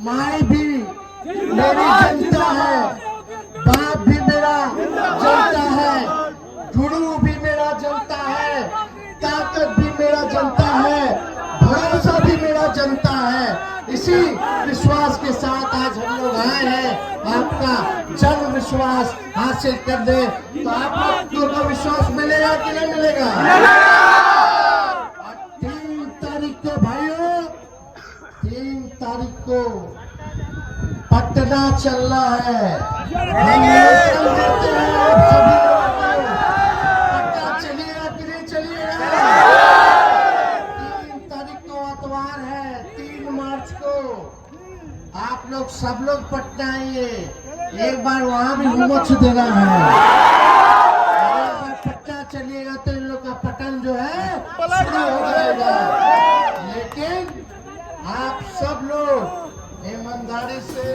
माई भी मेरी जनता है, बाप भी मेरा जनता है, गुरु भी मेरा जनता है, ताकत भी मेरा जनता है, भरोसा भी मेरा जनता है। इसी विश्वास के साथ आज हम लोग आए हैं आपका जन विश्वास हासिल कर दे। तो आप लोगों को विश्वास मिलेगा कि नहीं मिलेगा? 3 तारीख को भाइयों, 3 तारीख को पटना चलना है। हम नेतृत्व देते हैं आप सभी लोगों को। पटना चलिएगा कि नहीं चलिएगा? 3 तारीख को आतवार है, 3 मार्च को आप लोग सब लोग पटना आइए। एक बार वहां भी हुमच देना है। एक बार पटना चलिएगा तो इन लोग का पतन जो है शुरू हो जाएगा। लेकिन आप सब लोग ईमानदारी से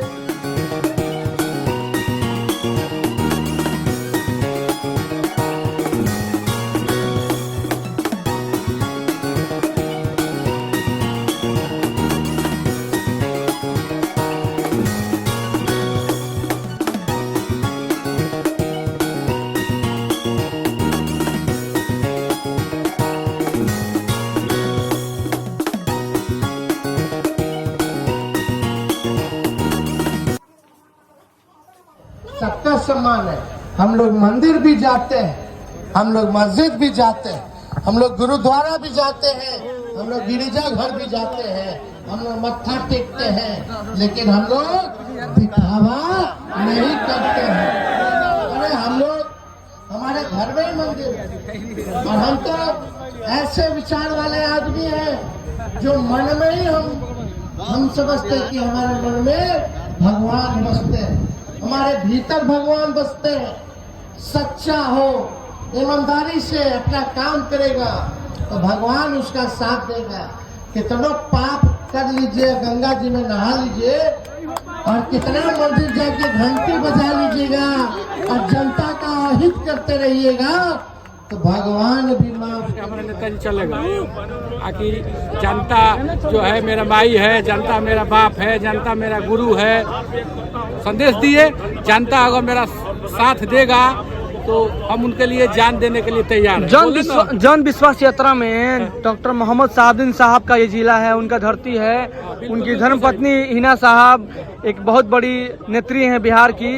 सबका सम्मान है। हम लोग मंदिर भी जाते हैं, हम लोग मस्जिद भी जाते हैं, हम लोग गुरुद्वारा भी जाते हैं, हम लोग गिरिजा घर भी जाते हैं, हम लोग मत्था टेकते हैं, लेकिन हम लोग दिखावा नहीं करते हैं। अरे हम लोग हमारे घर में ही मंदिर है और हम तो ऐसे विचार वाले आदमी हैं जो मन में ही हम समझते हैं कि हमारे मन में भगवान बसते हैं, हमारे भीतर भगवान बसते हैं। सच्चा हो, ईमानदारी से अपना काम करेगा तो भगवान उसका साथ देगा। कितना पाप कर लीजिए, गंगा जी में नहा लीजिए और कितना मंदिर जाके घंटी बजा लीजिएगा और जनता का हित करते रहिएगा तो भगवान भी माफ। हमारा नेताजी चलेगा। आखिर जनता जो है मेरा माई है, जनता मेरा बाप है, जनता मेरा गुरु है। संदेश दिए, जनता अगर मेरा साथ देगा तो हम उनके लिए जान देने के लिए तैयार हैं। जन विश्वास यात्रा में डॉक्टर मोहम्मद साहबुद्दीन साहब का ये जिला है, उनका धरती है। उनकी धर्मपत्नी हिना साहब एक बहुत बड़ी नेत्री हैं बिहार की,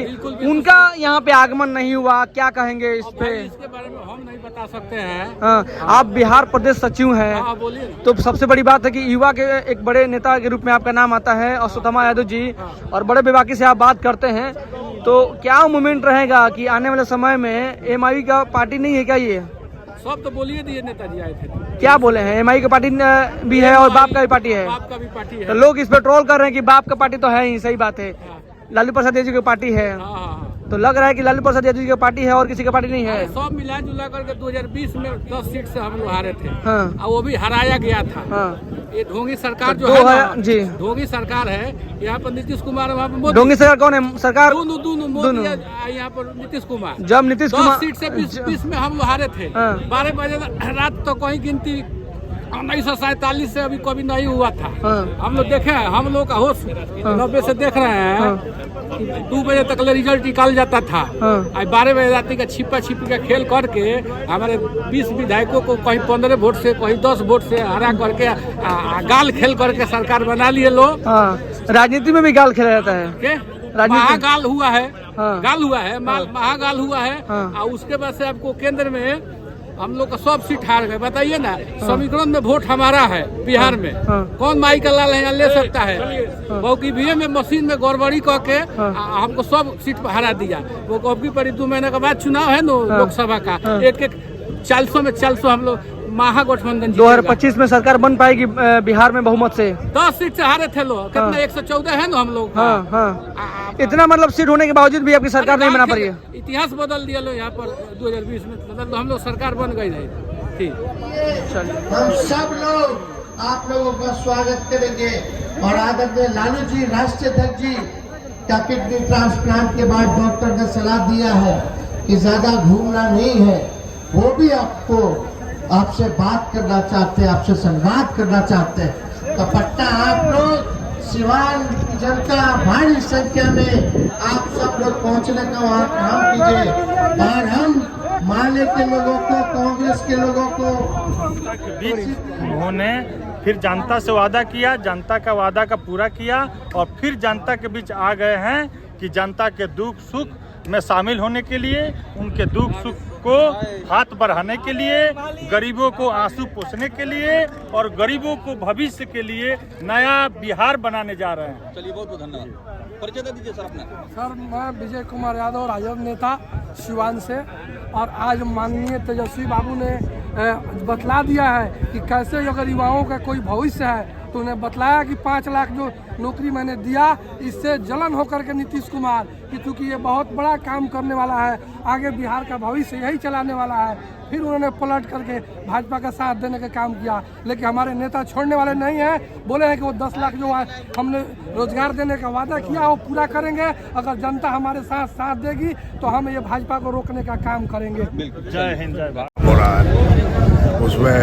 उनका यहाँ पे आगमन नहीं हुआ, क्या कहेंगे इस पे? इसके बारे में हम नहीं बता सकते हैं। हाँ, आप बिहार प्रदेश सचिव हैं। हाँ, बोलिए। तो सबसे बड़ी बात है कि युवा के एक बड़े नेता के रूप में आपका नाम आता है अश्वत्थामा यादव जी, और बड़े बेबाकी से आप बात करते हैं, तो क्या मूवमेंट रहेगा कि आने वाले समय में एमआई का पार्टी नहीं है क्या? ये सब तो बोलिए दिए, नेताजी आए थे क्या बोले हैं? एमआई का पार्टी भी है और बाप का भी पार्टी है। बाप का भी पार्टी है। तो लोग इस पे ट्रोल कर रहे हैं कि बाप का पार्टी तो है ही, सही बात है। लालू प्रसाद यादव की पार्टी है। तो लग रहा है कि लालू प्रसाद यादव की पार्टी है और किसी की पार्टी नहीं है। सब मिला जुला करके 2020 में 10 सीट से हम लोग हारे थे। हाँ। और वो भी हराया गया था। हाँ। ये ढोंगी सरकार तो जो है ना, जी ढोंगी सरकार है। यहाँ पर नीतीश कुमार, वहाँ पर मोदी। ढोंगी सरकार कौन है? सरकार दोनों मोदी, यहाँ पर नीतीश कुमार। जब नीतीश 10 कुमार सीट से 20 में हम लोग हारे थे। 12 बजे रात तो कोई गिनती 1947 से अभी कभी नहीं हुआ था। हम लोग देखे हैं, हम लोग का होश 90 से देख रहे हैं। 2 बजे तक रिजल्ट निकाल जाता था। 12 बजे रात का छिपा छिपी का खेल करके हमारे 20 विधायकों को कहीं 15 वोट से कहीं 10 वोट से हरा करके गाल खेल करके सरकार बना लिए लोग। राजनीति में भी गाल खेला जाता है। महागाल हुआ है। गाल हुआ है, महागाल हुआ है। और उसके बाद से आपको केंद्र में हम लोग का सब सीट हार गए। बताइए ना, समीकरण में वोट हमारा है बिहार में। कौन माई का लाल यहाँ ले सकता है? क्योंकि ईवीएम में मशीन में गड़बड़ी करके हमको सब सीट पर हरा दिया। वो कभी पर 2 महीने के बाद चुनाव है ना लोकसभा का, एक 400 में 400 हम लोग महागठबंधन 2025 में सरकार बन पाएगी बिहार में बहुमत से। 10 सीट से हारे थे लोग। कितना 114 है ना हम लोग। इतना मतलब सीट होने के बावजूद भी आपकी सरकार नहीं बना पा रही है। इतिहास बदल दिया लोग यहाँ पर 2020 में, मतलब हम लोग सरकार बन गई नहीं। ठीक, हम सब लोग आप लोगों का स्वागत करेंगे। और आदरणीय लालू जी, राष्ट्रीय अध्यक्ष जी का किडनी ट्रांसप्लांट के बाद डॉक्टर ने सलाह दिया है कि ज्यादा घूमना नहीं है। वो भी आपसे बात करना चाहते हैं, आपसे संवाद करना चाहते हैं। तो पटना आप लोग सिवान की जनता भारी संख्या में आप सब लोग पहुंचने का वहाँ काम कीजिए और हम माले के लोगों को, कांग्रेस के लोगों को उन्होंने फिर जनता से वादा किया, जनता का वादा का पूरा किया और फिर जनता के बीच आ गए हैं कि जनता के दुख सुख में शामिल होने के लिए, उनके दुख सुख को हाथ बढ़ाने के लिए, गरीबों को आंसू पोंछने के लिए और गरीबों को भविष्य के लिए नया बिहार बनाने जा रहे हैं। चलिए, बहुत बहुत धन्यवाद। परिचय दे दीजिए सर अपना। सर, मैं विजय कुमार यादव, राजद नेता सिवान से। और आज माननीय तेजस्वी बाबू ने बतला दिया है कि कैसे अगर युवाओं का कोई भविष्य है, तो उन्हें बतलाया कि 5 लाख जो नौकरी मैंने दिया, इससे जलन होकर के नीतीश कुमार कि चूँकि ये बहुत बड़ा काम करने वाला है, आगे बिहार का भविष्य यही चलाने वाला है, फिर उन्होंने पलट करके भाजपा का साथ देने का काम किया। लेकिन हमारे नेता छोड़ने वाले नहीं हैं, बोले हैं कि वो 10 लाख जो हमने रोजगार देने का वादा किया वो पूरा करेंगे। अगर जनता हमारे साथ देगी तो हम ये भाजपा को रोकने का काम करेंगे। जय हिंद, जय भारत। हो रहा है उसमें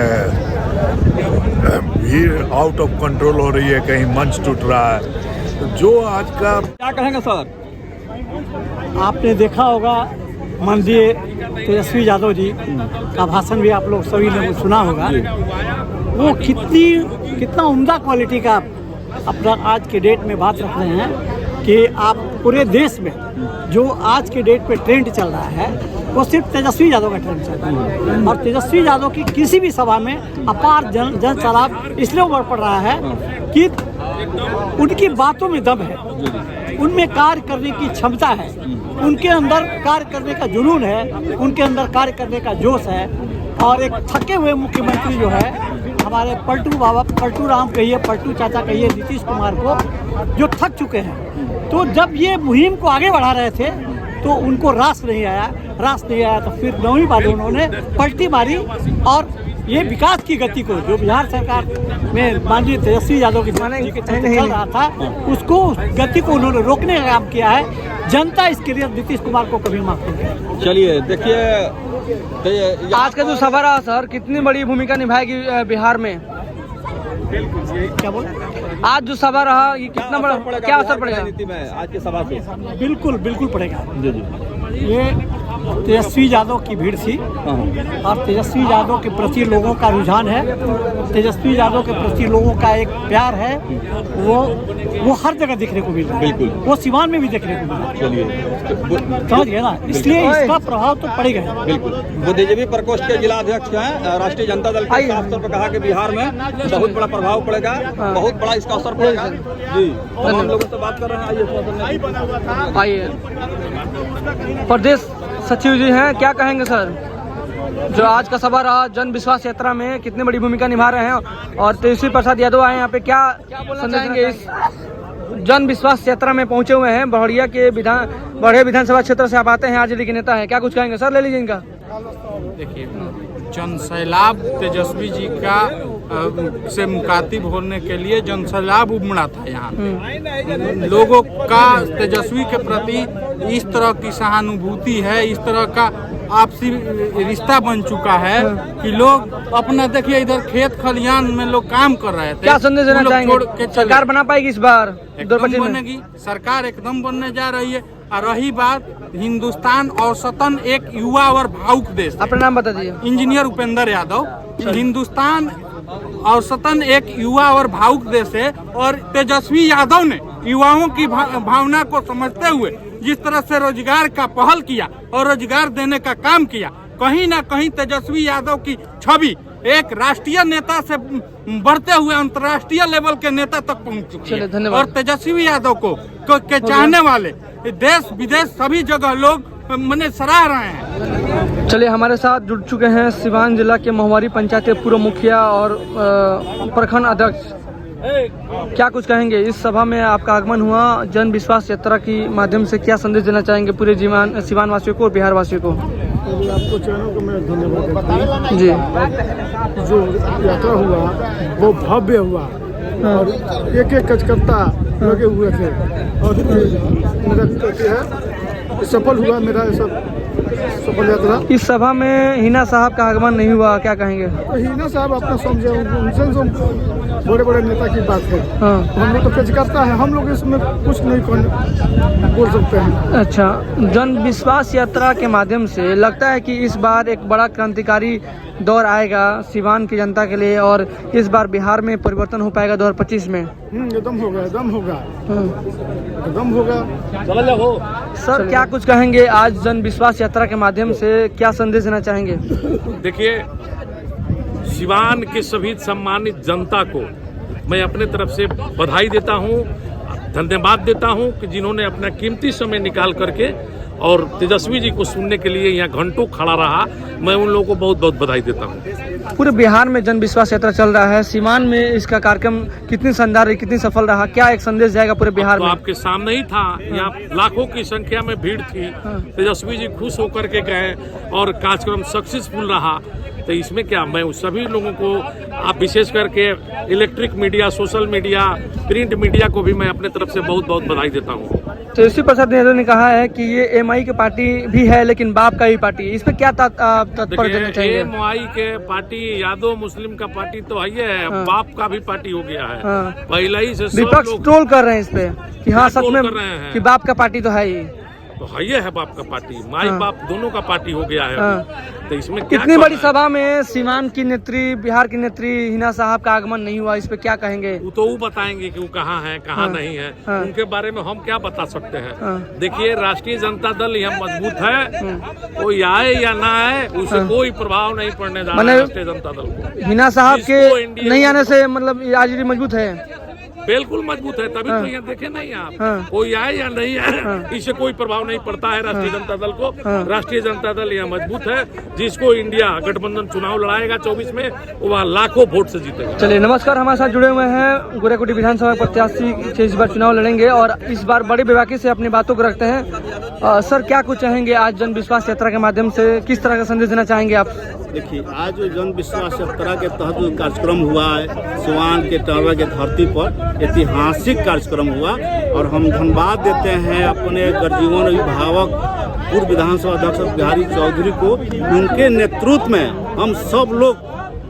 भीड़ आउट ऑफ कंट्रोल हो रही है, कहीं मंच टूट रहा है। तो जो आज का क्या कहेंगे सर? आपने देखा होगा माननीय तेजस्वी यादव जी का भाषण भी आप लोग सभी ने सुना होगा। वो कितना उम्दा क्वालिटी का अपना आज के डेट में बात रख रहे हैं कि आप पूरे देश में जो आज के डेट पे ट्रेंड चल रहा है वो सिर्फ तेजस्वी यादव का ट्रेंड चल रहा है। और तेजस्वी यादव की किसी भी सभा में अपार जन सलाब इसलिए उमड़ पड़ रहा है कि उनकी बातों में दम है, उनमें कार्य करने की क्षमता है, उनके अंदर कार्य करने का जुनून है, उनके अंदर कार्य करने का जोश है। और एक थके हुए मुख्यमंत्री जो है हमारे पलटू राम कहिए, पलटू चाचा कहिए, नीतीश कुमार को जो थक चुके हैं, तो जब ये मुहिम को आगे बढ़ा रहे थे तो उनको रास नहीं आया तो फिर नौवीं बार उन्होंने पलटी मारी और ये विकास की गति को जो बिहार सरकार में माननीय तेजस्वी यादव की चल रहा था, उसको गति को उन्होंने रोकने का काम किया है। जनता इसके लिए नीतीश कुमार को कभी माफ नहीं करेगी। चलिए देखिए, आज का जो सभा रहा सर, कितनी बड़ी भूमिका निभाएगी बिहार में? क्या बोल? आज जो सभा रहा ये कितना बड़ा, क्या असर पड़ेगा राजनीति में आज के सभा से? बिल्कुल पड़ेगा। ये तेजस्वी यादव की भीड़ थी और तेजस्वी यादव के प्रति लोगों का रुझान है, तेजस्वी यादव के प्रति लोगों का एक प्यार है, वो हर जगह देखने को मिल रहा है। बिल्कुल, वो सिवान में भी देखने को मिल रहा है। चलिए, समझ गए ना, इसलिए इसका प्रभाव तो पड़ेगा। बिल्कुल। बुद्धिजीवी प्रकोष्ठ के जिला अध्यक्ष हैं, राष्ट्रीय जनता दल के साफ तौर पर कहा कि बिहार में बहुत बड़ा प्रभाव पड़ेगा, बहुत बड़ा इसका असर पड़ेगा। जी, हम लोगों से बात कर रहे हैं। आइए, प्रदेश सचिव जी हैं, क्या कहेंगे सर? जो आज का सभा रहा जन विश्वास यात्रा में कितनी बड़ी भूमिका निभा रहे हैं और तेजस्वी प्रसाद यादव आए यहाँ पे, क्या बोलना चाहेंगे? इस जन विश्वास यात्रा में पहुंचे हुए हैं, बढ़िया के बड़े विधानसभा क्षेत्र से आप आते हैं, आरजेडी के नेता हैं, क्या कुछ कहेंगे सर? ले लीजिए इनका। देखिए, जन सैलाब तेजस्वी जी का से मुखातिब होने के लिए जन सैलाब उमड़ा था यहाँ पे। लोगों का तेजस्वी के प्रति इस तरह की सहानुभूति है, इस तरह का आपसी रिश्ता बन चुका है कि लोग अपना, देखिए इधर खेत खलियान में लोग काम कर रहे थे। क्या संदेश देना चाहेंगे? सरकार बना पाएगी इस बार? एकदम बनेगी, सरकार एकदम बनने जा रही है। और रही बात, हिंदुस्तान औसतन एक युवा और भावुक देश। अपना नाम बता दीजिए। इंजीनियर उपेंद्र यादव। हिंदुस्तान औसतन एक युवा और भावुक देश है और तेजस्वी यादव ने युवाओं की भावना को समझते हुए जिस तरह से रोजगार का पहल किया और रोजगार देने का काम किया, कहीं ना कहीं तेजस्वी यादव की छवि एक राष्ट्रीय नेता से बढ़ते हुए अंतर्राष्ट्रीय लेवल के नेता तक पहुंच चुकी है। और तेजस्वी यादव को के चाहने वाले देश विदेश सभी जगह लोग मने सराह रहे हैं। चलिए, हमारे साथ जुड़ चुके हैं सिवान जिला के महुआरी पंचायत के पूर्व मुखिया और प्रखंड अध्यक्ष। क्या कुछ कहेंगे? इस सभा में आपका आगमन हुआ, जन विश्वास यात्रा की माध्यम से क्या संदेश देना चाहेंगे पूरे सिवान वासियों को और बिहार वासियों को? आपको चैनल को मैं धन्यवाद देता हूँ। जी, जो यात्रा हुआ वो भव्य हुआ और एक कार्यकर्ता लगे हुए थे और मेरा है सफल हुआ मेरा ये सब सफल यात्रा। इस सभा में हिना साहब का आगमन नहीं हुआ, क्या कहेंगे? तो हिना साहब अपना समझे, उनसे जो बड़े बड़े नेता की बात है, हाँ। हम लोग तो पेश करता है, हम लोग इसमें कुछ नहीं बोल सकते हैं। अच्छा, जन विश्वास यात्रा के माध्यम से लगता है कि इस बार एक बड़ा क्रांतिकारी दौर आएगा सिवान की जनता के लिए और इस बार बिहार में परिवर्तन हो पाएगा 2025 में। एकदम होगा, एकदम होगा, एकदम होगा। चल जाओ सर, क्या कुछ कहेंगे आज जन विश्वास यात्रा के माध्यम से, क्या संदेश देना चाहेंगे? देखिए, सिवान के सभी सम्मानित जनता को मैं अपने तरफ से बधाई देता हूं, धन्यवाद देता हूं कि जिन्होंने अपना कीमती समय निकाल करके और तेजस्वी जी को सुनने के लिए यहाँ घंटों खड़ा रहा। मैं उन लोगों को बहुत बहुत बधाई देता हूँ। पूरे बिहार में जन विश्वास यात्रा चल रहा है, सिवान में इसका कार्यक्रम कितनी शानदार रही, कितनी सफल रहा, क्या एक संदेश जाएगा पूरे बिहार में? आपके सामने ही था, यहाँ लाखों की संख्या में भीड़ थी। तेजस्वी जी खुश होकर के गए और कार्यक्रम सक्सेसफुल रहा। तो इसमें क्या, मैं उस सभी लोगों को, आप विशेष करके electric media, social media, print media को भी मैं अपने तरफ से बहुत बहुत बधाई देता हूँ। तेजस्वी प्रसाद यादव ने कहा है कि ये एमआई की पार्टी भी है लेकिन बाप का भी पार्टी है, इस पे क्या तात्पर्य देना चाहिए? एमआई के पार्टी यादव मुस्लिम का पार्टी तो है, बाप का भी पार्टी हो गया है। पहले ही से विपक्ष ट्रोल कर रहे हैं इस पे कि हाँ सच में कि बाप का पार्टी तो है ही, तो है बाप का पार्टी, माई बाप दोनों का पार्टी हो गया है। तो इसमें इतनी बड़ी सभा में सिवान की नेत्री, बिहार की नेत्री हिना साहब का आगमन नहीं हुआ, इस पे क्या कहेंगे? वो तो वो बताएंगे कि वो कहाँ है, कहाँ नहीं है। उनके बारे में हम क्या बता सकते हैं? देखिए, राष्ट्रीय जनता दल यहाँ मजबूत है, कोई आए या ना आए उसे कोई प्रभाव नहीं पड़ने जा रहा है राष्ट्रीय जनता दल को। हिना साहब के नहीं आने से मतलब आरजेडी मजबूत है, बिल्कुल मजबूत है। तभी तो यहाँ देखे नहीं आप, कोई आए या नहीं आए इससे कोई प्रभाव नहीं पड़ता है राष्ट्रीय जनता दल को। राष्ट्रीय जनता दल यहाँ मजबूत है। जिसको इंडिया गठबंधन चुनाव लड़ाएगा 24 में, वो वहाँ लाखों वोट से जीतेगा। चलिए, नमस्कार, हमारे साथ जुड़े हुए हैं गोरेकुटी विधानसभा प्रत्याशी इस बार चुनाव लड़ेंगे और इस बार बड़ी बेबाकी से अपनी बातों को रखते हैं। सर, क्या कुछ चाहेंगे आज जन विश्वास यात्रा के माध्यम से, किस तरह का संदेश देना चाहेंगे आप? देखिए, आज जो जन विश्वास यात्रा के तहत जो कार्यक्रम हुआ है सिवान के टर्रा के धरती पर, ऐतिहासिक कार्यक्रम हुआ और हम धन्यवाद देते हैं अपने गर्जीवन अभिभावक पूर्व विधानसभा अध्यक्ष बिहारी चौधरी को। उनके नेतृत्व में हम सब लोग,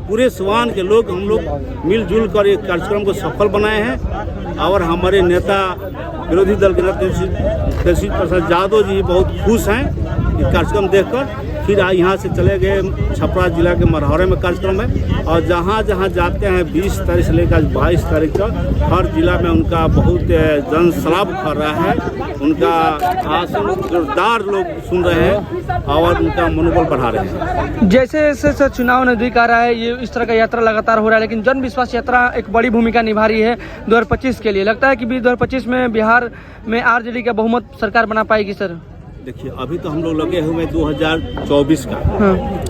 पूरे सिवान के लोग, हम लोग मिलजुल कर एक कार्यक्रम को सफल बनाए हैं और हमारे नेता विरोधी दल के नेता तेजस्वी प्रसाद यादव जी बहुत खुश हैं ये कार्यक्रम देखकर। फिर यहाँ से चले गए छपरा जिला के मरहौरे में कार्यक्रम है और जहाँ जहाँ जाते हैं 20 तारीख से लेकर 22 तारीख तक हर जिला में उनका बहुत जनसलाभ कर रहा है। उनका भाषण जोरदार लोग सुन रहे हैं और उनका मनोबल बढ़ा रहे हैं। जैसे जैसे चुनाव नजदीक आ रहा है, ये इस तरह का यात्रा लगातार हो रहा है, लेकिन जन विश्वास यात्रा एक बड़ी भूमिका निभा रही है 2025 के लिए। लगता है कि 2025 में बिहार में आरजेडी का बहुमत सरकार बना पाएगी? सर देखिए, अभी तो हम लोग लगे हुए 2024 का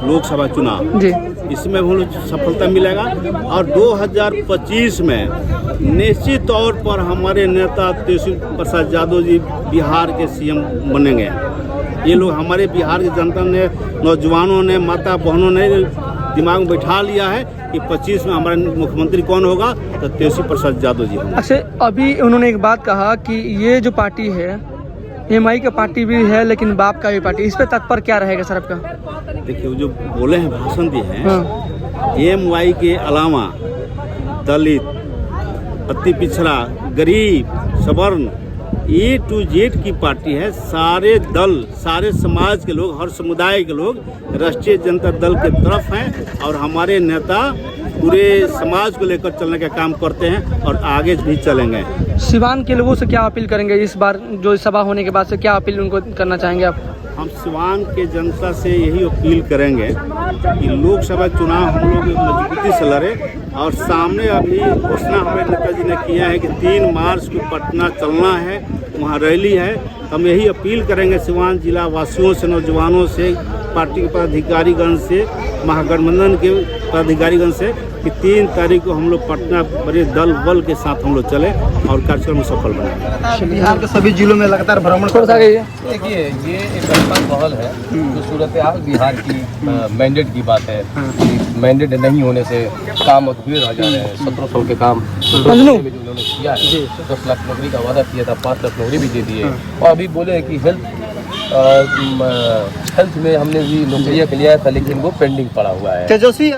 लोकसभा चुनाव जी, इसमें हम लोग सफलता मिलेगा और 2025 में निश्चित तौर पर हमारे नेता तेजस्वी प्रसाद यादव जी बिहार के सीएम बनेंगे। ये लोग हमारे बिहार की जनता ने, नौजवानों ने, माता बहनों ने दिमाग में बैठा लिया है कि 25 में हमारे मुख्यमंत्री कौन होगा, तो तेजस्वी प्रसाद यादव जी होंगे। अच्छा, अभी उन्होंने एक बात कहा कि ये जो पार्टी है एमआई का पार्टी भी है लेकिन बाप का भी पार्टी, इस पे तात्पर्य क्या रहेगा सर आपका? देखिए, वो जो बोले हैं, भाषण दिए हैं, एमआई के अलावा दलित, अति पिछड़ा, गरीब, सवर्ण, ए टू जेड की पार्टी है। सारे दल, सारे समाज के लोग, हर समुदाय के लोग राष्ट्रीय जनता दल के तरफ हैं और हमारे नेता पूरे समाज को लेकर चलने का काम करते हैं और आगे भी चलेंगे। सिवान के लोगों से क्या अपील करेंगे इस बार जो सभा होने के बाद से, क्या अपील उनको करना चाहेंगे आप? हम सिवान के जनता से यही अपील करेंगे कि लोकसभा चुनाव हम लोग मजबूती से लड़े और सामने अभी घोषणा हमारे नेताजी ने किया है कि 3 मार्च को पटना चलना है, वहाँ रैली है। हम यही अपील करेंगे सिवान जिला वासियों से, नौजवानों से, पार्टी के पदाधिकारीगण से, महागठबंधन के पदाधिकारीगण से कि 3 तारीख को हम लोग पटना बड़े दल बल के साथ हम लोग चले और कार्यक्रम में सफल बनाए। बिहार के सभी जिलों में लगातार भ्रमण कर रही है। देखिए, ये एक ऐसा पहल है जो सूरत हाल बिहार की मैंडेट की बात है। मैंडेट नहीं होने से काम अधूरे रह जा रहे हैं। 1700 के काम में जो उन्होंने किया है, 10 लाख नौकरी का वादा किया था, 5 लाख नौकरी भी दे दी है और अभी बोले कि हेल्थ हेल्थ में हमने भी नौकरियाँ लिया था, लेकिन वो पेंडिंग पड़ा हुआ है। तेजस्वी